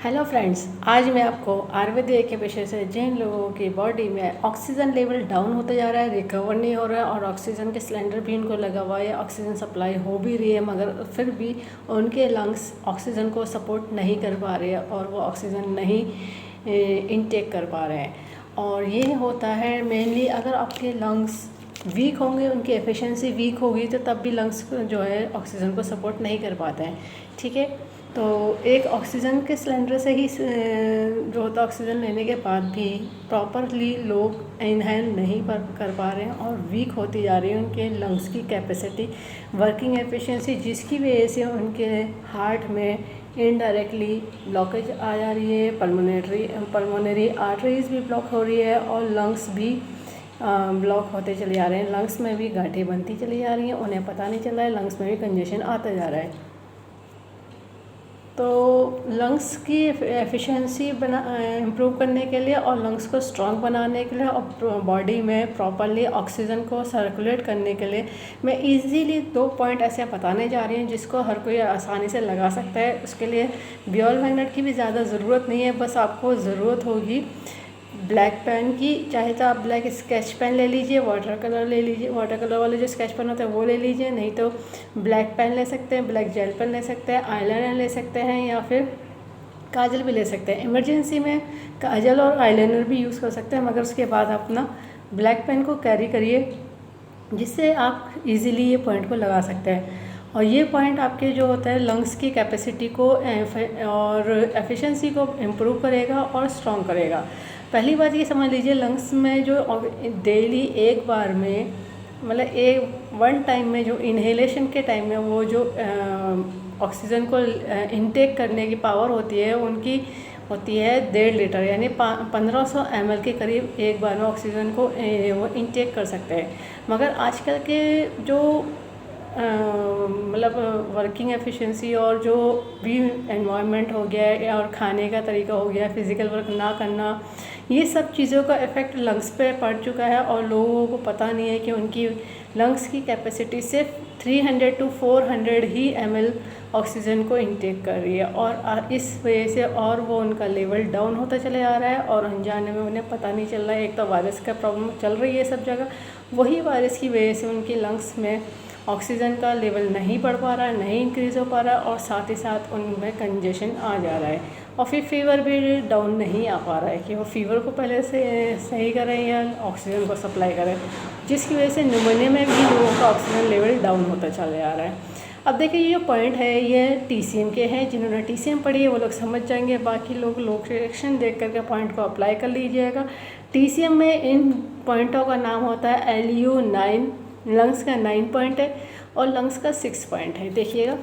Hello friends, आज मैं आपको आयुर्वेद के विषय से जिन लोगों की बॉडी में ऑक्सीजन लेवल डाउन होता जा रहा है, रिकवर नहीं हो रहा है और ऑक्सीजन के सिलेंडर भी उनको लगा हुआ है, ऑक्सीजन सप्लाई हो भी रही है मगर फिर भी उनके लंग्स ऑक्सीजन को सपोर्ट नहीं कर पा रहे हैं और वो ऑक्सीजन नहीं इनटेक कर पा रहे हैं। और ये होता है मेनली अगर आपके लंग्स वीक होंगे, उनकी एफिशिएंसी वीक होगी तो तब भी लंग्स जो है ऑक्सीजन को सपोर्ट नहीं कर पाते हैं। ठीक है, तो एक ऑक्सीजन के सिलेंडर से ही जो होता है ऑक्सीजन लेने के बाद भी प्रॉपरली लोग इनहेल नहीं कर पा रहे हैं और वीक होती जा रही है उनके लंग्स की कैपेसिटी, वर्किंग एफिशिएंसी, जिसकी वजह से उनके हार्ट में इनडायरेक्टली ब्लॉकेज आ जा रही है, पल्मोनरी आर्टरीज भी ब्लॉक हो रही है और लंग्स भी ब्लॉक होते चले जा रहे हैं। लंग्स में भी गांठें बनती चली जा रही हैं, उन्हें पता नहीं चल रहा है, लंग्स में भी कंजेशन आता जा रहा है। तो लंग्स की एफिशिएंसी इम्प्रूव करने के लिए और लंग्स को स्ट्रॉन्ग बनाने के लिए और बॉडी में प्रॉपरली ऑक्सीजन को सर्कुलेट करने के लिए मैं इजीली 2 पॉइंट ऐसे बताने जा रही हूँ जिसको हर कोई आसानी से लगा सकता है। उसके लिए बियोल मैग्नेट की भी ज़्यादा ज़रूरत नहीं है, बस आपको ज़रूरत होगी ब्लैक पेन की। चाहे तो आप ब्लैक स्केच पेन ले लीजिए, वाटर कलर ले लीजिए, वाटर कलर वाले जो स्केच पेन होते हैं वो ले लीजिए, नहीं तो ब्लैक पेन ले सकते हैं, ब्लैक जेल पेन ले सकते हैं, आईलाइनर ले सकते हैं या फिर काजल भी ले सकते हैं। इमरजेंसी में काजल और आईलाइनर भी यूज़ कर सकते हैं, मगर उसके बाद अपना ब्लैक पेन को कैरी करिए जिससे आप इजीली ये पॉइंट को लगा सकते हैं। और ये पॉइंट आपके जो होता है लंग्स की कैपेसिटी को और एफिशिएंसी को इम्प्रूव करेगा और स्ट्रॉन्ग करेगा। पहली बात ये समझ लीजिए, लंग्स में जो डेली एक बार में मतलब वन टाइम में जो इन्हेलेशन के टाइम में वो जो ऑक्सीजन को इनटेक करने की पावर होती है उनकी होती है 1.5 लीटर, यानी 1500 ml के करीब एक बार में ऑक्सीजन को वो इनटेक कर सकते हैं। मगर आजकल के जो वर्किंग एफिशिएंसी और जो भी एनवायरनमेंट हो गया है और खाने का तरीका हो गया है, फिज़िकल वर्क ना करना, ये सब चीज़ों का इफ़ेक्ट लंग्स पे पड़ चुका है और लोगों को पता नहीं है कि उनकी लंग्स की कैपेसिटी सिर्फ 300 to 400 ही ml ऑक्सीजन को इनटेक कर रही है और इस वजह से और वो उनका लेवल डाउन होता चले आ रहा है और अनजाने में उन्हें पता नहीं चल रहा है। एक तो वायरस का प्रॉब्लम चल रही है सब जगह, वही वायरस की वजह से उनकी लंग्स में ऑक्सीजन का लेवल नहीं बढ़ पा रहा है, नहीं इंक्रीज़ हो पा रहा है और साथ ही साथ उनमें कंजेशन आ जा रहा है और फिर फीवर भी डाउन नहीं आ पा रहा है कि वो फीवर को पहले से सही करें या ऑक्सीजन को सप्लाई करें, जिसकी वजह से न्यूमोनिया में भी लोगों का ऑक्सीजन लेवल डाउन होता चला जा रहा है। अब देखिए ये जो पॉइंट है ये TCM के हैं, जिन्होंने TCM पढ़ी है वो लोग समझ जाएंगे, बाकी लोग लोकेशन देख करके पॉइंट को अप्लाई कर लीजिएगा। TCM में इन पॉइंटों का नाम होता है LU9, लंग्स का 9 पॉइंट है और लंग्स का 6 पॉइंट है। देखिएगा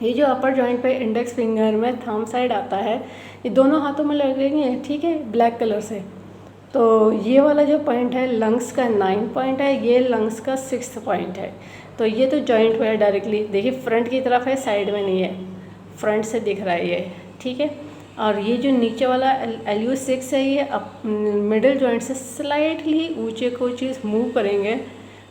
ये जो अपर जॉइंट पे इंडेक्स फिंगर में थंब साइड आता है, ये दोनों हाथों में लगेंगे, ठीक है, ब्लैक कलर से। तो ये वाला जो पॉइंट है लंग्स का 9 पॉइंट है, ये लंग्स का 6 पॉइंट है। तो ये तो जॉइंट पे है डायरेक्टली, देखिए फ्रंट की तरफ है, साइड में नहीं है, फ्रंट से दिख रहा है ये, ठीक है। और ये जो नीचे वाला LU6 है ये मिडिल जॉइंट से स्लाइटली ऊँचे को चीज़ मूव करेंगे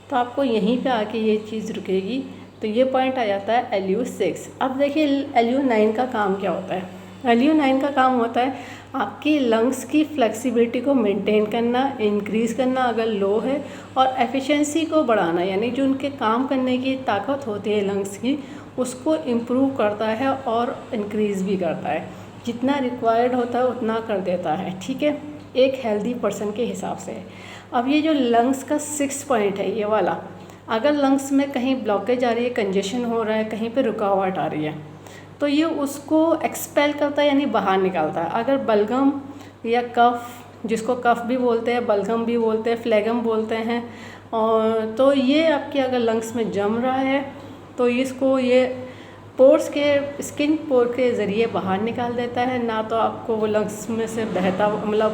तो आपको यहीं पे आके ये चीज़ रुकेगी, तो ये पॉइंट आ जाता है LU6। अब देखिए LU9 का काम क्या होता है। LU9 का काम होता है आपकी लंग्स की फ्लेक्सिबिलिटी को मेंटेन करना, इंक्रीज़ करना अगर लो है, और एफिशिएंसी को बढ़ाना, यानी जो उनके काम करने की ताकत होती है लंग्स की उसको इम्प्रूव करता है और इंक्रीज़ भी करता है, जितना रिक्वायर्ड होता है उतना कर देता है, ठीक है, एक हेल्दी पर्सन के हिसाब से। अब ये जो लंग्स का 6 पॉइंट है ये वाला, अगर लंग्स में कहीं ब्लॉकेज आ रही है, कंजेशन हो रहा है, कहीं पे रुकावट आ रही है, तो ये उसको एक्सपेल करता है यानी बाहर निकालता है। अगर बलगम या कफ, जिसको कफ भी बोलते हैं, बलगम भी बोलते हैं, फ्लेगम बोलते हैं, और तो ये आपके अगर लंग्स में जम रहा है तो इसको ये पोर्स के स्किन पोर के ज़रिए बाहर निकाल देता है, ना तो आपको वो लंग्स में से बहता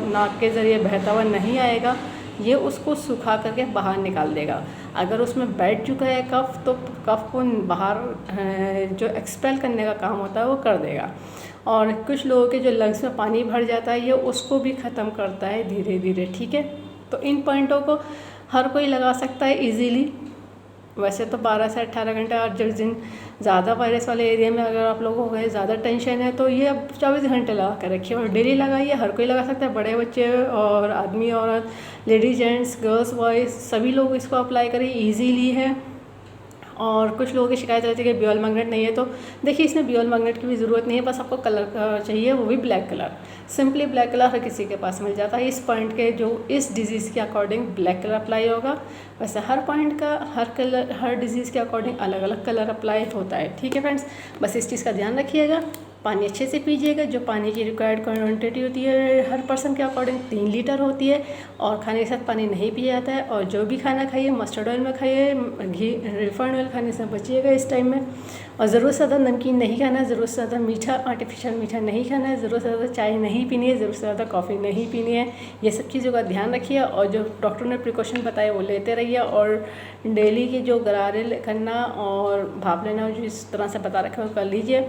नाक के ज़रिए बहता हुआ नहीं आएगा, ये उसको सुखा करके बाहर निकाल देगा। अगर उसमें बैठ चुका है कफ तो कफ को बाहर जो एक्सपेल करने का काम होता है वो कर देगा। और कुछ लोगों के जो लंग्स में पानी भर जाता है ये उसको भी ख़त्म करता है धीरे धीरे, ठीक है। तो इन पॉइंटों को हर कोई लगा सकता है इजीली, वैसे तो 12 से 18 घंटे, और जिस दिन ज़्यादा वायरस वाले एरिया में अगर आप लोगों को ज़्यादा टेंशन है तो ये अब 24 घंटे लगा कर रखिए, और डेली लगाइए। हर कोई लगा सकता है, बड़े बच्चे और आदमी औरत, लेडीज जेंट्स, गर्ल्स बॉयज़, सभी लोग इसको अप्लाई करें, ईजीली है। और कुछ लोगों की शिकायत रहती है कि बियोल मैग्नेट नहीं है, तो देखिए इसमें बियोल मैग्नेट की भी ज़रूरत नहीं है, बस आपको कलर चाहिए, वो भी black colour. Simply black colour हर किसी के पास मिल जाता है। इस पॉइंट के जो इस डिज़ीज़ के अकॉर्डिंग ब्लैक कलर अप्लाई होगा, वैसे हर पॉइंट का हर कलर हर डिज़ीज़ के अकॉर्डिंग अलग अलग कलर अप्लाई होता है। ठीक है फ्रेंड्स, बस इस चीज़ का ध्यान रखिएगा। पानी अच्छे से पीजिएगा। जो पानी की रिक्वायर्ड क्वांटिटी होती है हर पर्सन के अकॉर्डिंग 3 लीटर होती है, और खाने के साथ पानी नहीं पिया जाता है। और जो भी खाना खाइए मस्टर्ड ऑयल में खाइए, घी रिफाइंड ऑयल खाने से बचिएगा इस टाइम में। और ज़रूरत से ज़्यादा नमकीन नहीं खाना है, ज़रूरत से ज़्यादा मीठा आर्टिफिशियल मीठा नहीं खाना है, ज़रूरत से ज़्यादा चाय नहीं पीनी है, ज़रूरत से ज़्यादा कॉफ़ी नहीं पीनी है। ये सब चीज़ों का ध्यान रखिए, और जो डॉक्टर ने प्रिकॉशन बताए वो लेते रहिए। और डेली के जो गरारे करना और भाप लेना जिस तरह से बता रखे वो कर लीजिए।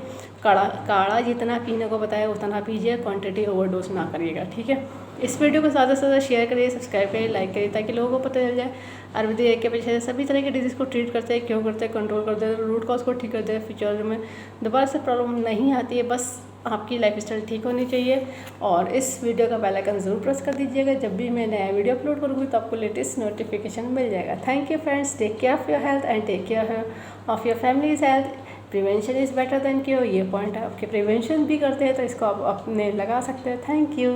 काढ़ा जितना पीने को बताया उतना पीजिए, क्वांटिटी ओवरडोज ना करिएगा। ठीक है, इस वीडियो को ज़्यादा से ज़्यादा शेयर करिए, सब्सक्राइब करिए, लाइक करिए, ताकि लोगों को पता चल जाए आयुर्वेदिक के पीछे सभी तरह के डिजीज़ को ट्रीट करते हैं, क्यों करते हैं, कंट्रोल करते हैं, रूट कॉज को ठीक करते हैं, फ्यूचर में दोबारा से प्रॉब्लम नहीं आती है। बस आपकी लाइफस्टाइल ठीक होनी चाहिए। और इस वीडियो का बेल आइकन ज़रूर प्रेस कर दीजिएगा, जब भी मैं नया वीडियो अपलोड करूँगी तो आपको लेटेस्ट नोटिफिकेशन मिल जाएगा। Thank you friends, take care of your health and take care of your family's health. Prevention is better than cure, ये पॉइंट है। आपके प्रिवेंशन भी करते हैं तो इसको आप अपने लगा सकते हैं। Thank you.